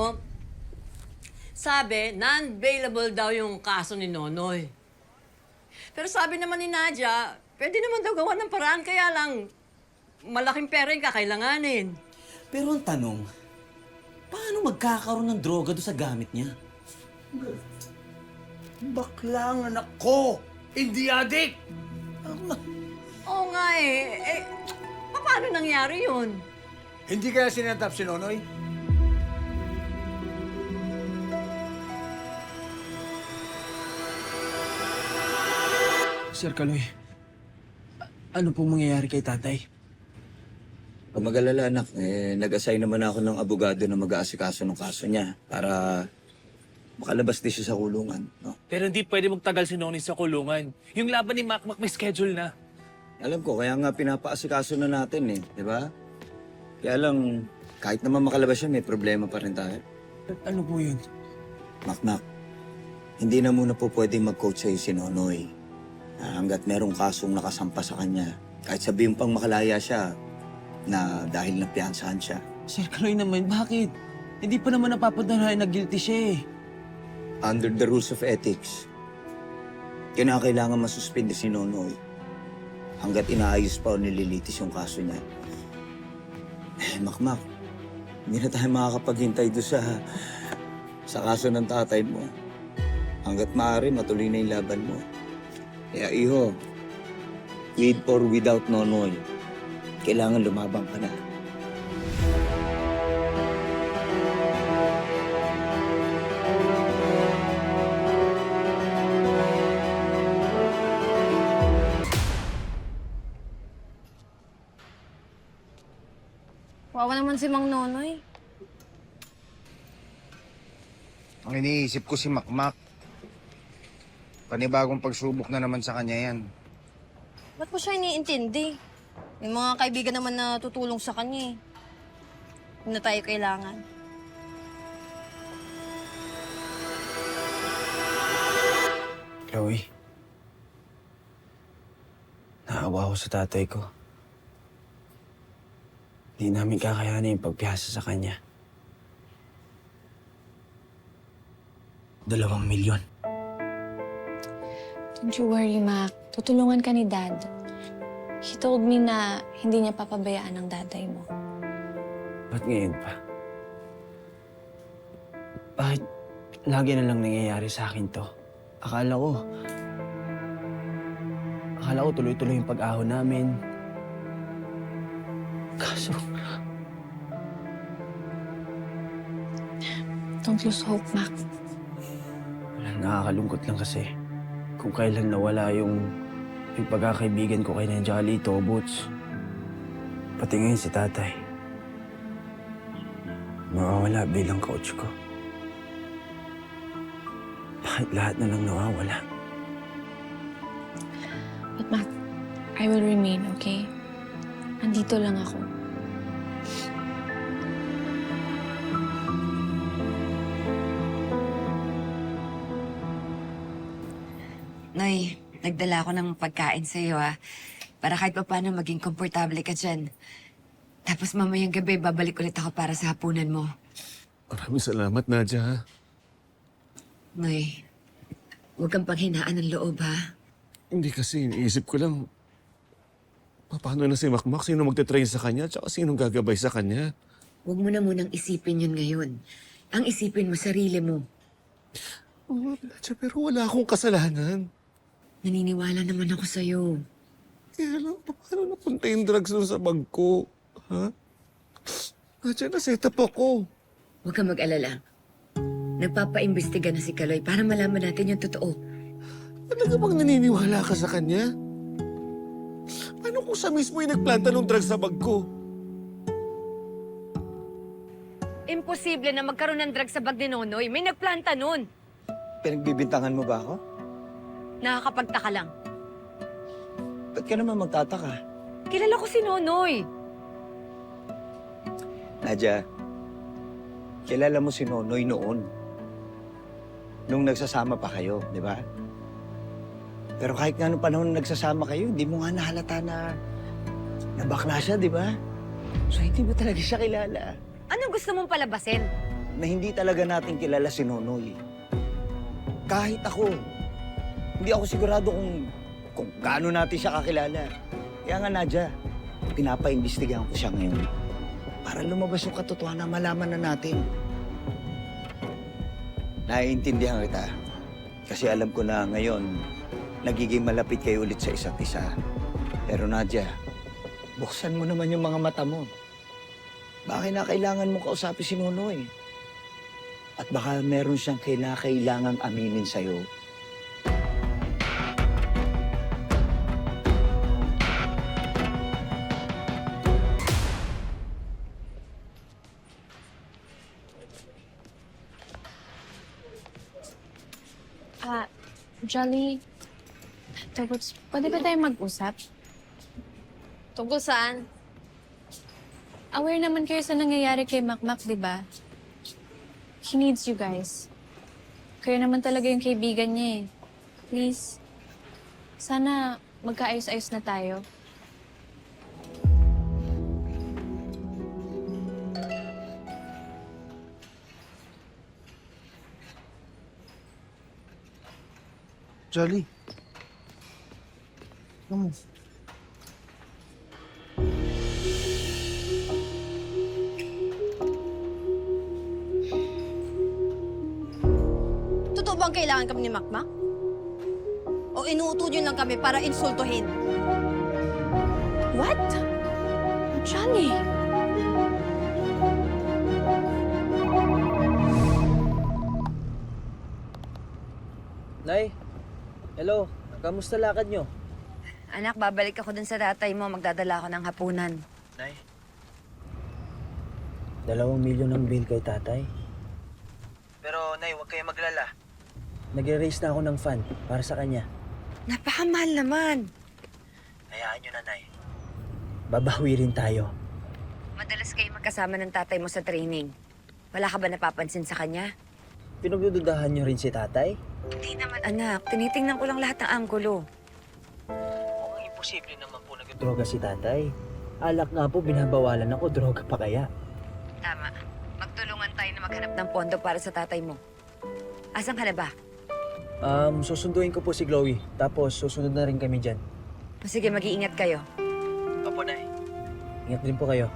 mo, sabi, non-bailable daw yung kaso ni Nonoy. Pero sabi naman ni Nadia, pwede naman daw gawa ng paraan, kaya lang malaking pera yung kakailanganin. Pero ang tanong, paano magkakaroon ng droga doon sa gamit niya? Bakla ang anak ko! Hindi adik! Oo nga eh. Paano nangyari yun? Hindi kaya sinatap si Nonoy? Sir Kaloy, ano pong mangyayari kay tatay? Pag mag-alala, anak, nag-assign naman ako ng abogado na mag-aasikaso ng kaso niya para makalabas din siya sa kulungan. No? Pero hindi pwede magtagal si Noni sa kulungan. Yung laban ni Makmak may schedule na. Alam ko, kaya nga pinapaasikaso na natin di ba? Kaya lang, kahit naman makalabas siya, may problema pa rin tayo. Ano po yun? Makmak, hindi na muna po pwedeng mag-coach sa'yo si Nonoy. Hanggat merong kasong nakasampa sa kanya, kahit sabihin pang makalaya siya na dahil napiyansahan siya. Sir Kaloy naman, bakit? Hindi pa naman napapatunayan na guilty siya eh. Under the rules of ethics, kinakailangan masuspindi si Nonoy hanggat inaayos pa o nililitis yung kaso niya. Makmak, hindi na tayo makakapaghintay doon sa kaso ng tatay mo. Hanggat maaari, matuloy na yung laban mo. Kaya iho, with or without Nonoy, kailangan lumabang ka na. Wawa naman si Mang Nonoy. Ang iniisip ko si Makmak. Panibagong pagsubok na naman sa kanya yan. Ba't mo siya iniintindi? May mga kaibigan naman na tutulong sa kanya eh. Kung na tayo kailangan. Chloe, naawa ako sa tatay ko. Hindi namin kakayanin yung pagpiyasa sa kanya. 2 milyon. Don't you worry, Mac. Tutulungan ka ni Dad. He told me na hindi niya papabayaan ang daday mo. Ba't ngayon pa? Bakit lagi na lang nangyayari sa akin to? Akala ko tuloy-tuloy yung pag-ahon namin. Kaso, Don't lose hope, Mac. nakakalungkot lang kasi kung kailan nawala yung pagkakaibigan ko kay Nadia Calito, Boots. Pati ngayon si tatay. Mawawala bilang coach ko. Bakit lahat na lang nawawala? But Mac, I will remain, okay? Andito lang ako. Noy, nagdala ako ng pagkain sa'yo, para kahit pa paano maging komportable ka dyan. Tapos mamayang gabi, babalik ulit ako para sa hapunan mo. Maraming salamat, Nadia, ha? Noy, huwag kang panghinaan ng loob, ha? Hindi kasi, iniisip ko lang, paano na si Makmak? Sino magte-train sa kanya? Tsaka sinong gagabay sa kanya? Huwag mo na munang isipin yun ngayon. Ang isipin mo, sarili mo. Oo, Nadia, pero wala akong kasalanan. Naniniwala naman ako sa'yo. Kaya lang, paano napunta yung drugs doon sa bag ko? Ha? Nadia, naset up ako. Huwag kang mag-alala. Nagpapaimbestiga na si Kaloy para malaman natin yung totoo. Talaga bang naniniwala ka sa kanya? Paano kung siya mismo yung nagplanta ng drugs sa bag ko? Imposible na magkaroon ng drug sa bag ni Nonoy. May nagplanta nun. Pinagbibintangan mo ba ako? Nakakapagtaka lang. Ba't ka naman magtataka? Kilala ko si Nonoy. Nadia, kilala mo si Nonoy noon. Nung nagsasama pa kayo, di ba? Pero kahit nga nung panahon na nagsasama kayo, hindi mo nga nahalata na bakla siya, di ba? So hindi mo talaga siya kilala. Anong gusto mong palabasin? na hindi talaga natin kilala si Nonoy. Kahit ako, hindi ako sigurado kung gaano natin siya kakilala. Kaya nga, Nadia, pinapaimbestigahan ko siya ngayon para lumabas yung katotohanan na malaman na natin. Naiintindihan kita. Kasi alam ko na ngayon, nagiging malapit kayo ulit sa isa't isa. Pero Nadia, buksan mo naman yung mga mata mo. Baka na kailangan mo kausapin si Nonoy. At baka meron siyang kailangang aminin sa'yo. Jolly, Tobots, pwede ba tayo mag-usap? Tungkol saan? Aware naman kayo sa nangyayari kay Makmak, di ba? He needs you guys. Kayo naman talaga yung kaibigan niya eh. Please, sana magkaayos-ayos na tayo. Jolly. Ano mo? Totoo bang kailangan kami ni Makmak? O inuuto niyo lang kami para insultuhin? What? Jolly! Nay, hello. Kamusta lakad nyo? Anak, babalik ako dun sa tatay mo. Magdadala ako ng hapunan. Nay? 2 milyon ang bill kay tatay. Pero, Nay, huwag kayo maglala. Nagre-raise na ako ng fund para sa kanya. Napakamahal naman. Hayaan nyo na, Nay. Babawi rin tayo. Madalas kayo magkasama ng tatay mo sa training. Wala ka ba napapansin sa kanya? Pinagdududahan nyo rin si tatay? Hindi naman, anak. Tinitingnan ko lang lahat ng anggulo. Mukhang imposible naman po nagdroga si tatay. Alak nga po, binabawalan ako. Droga pa kaya? Tama. Magtulungan tayo na maghanap ng pondo para sa tatay mo. Asan ka na ba? Susunduin ko po si Chloe. Tapos susunod na rin kami dyan. O sige, mag-iingat kayo. Opo, Nay. Ingat din po kayo.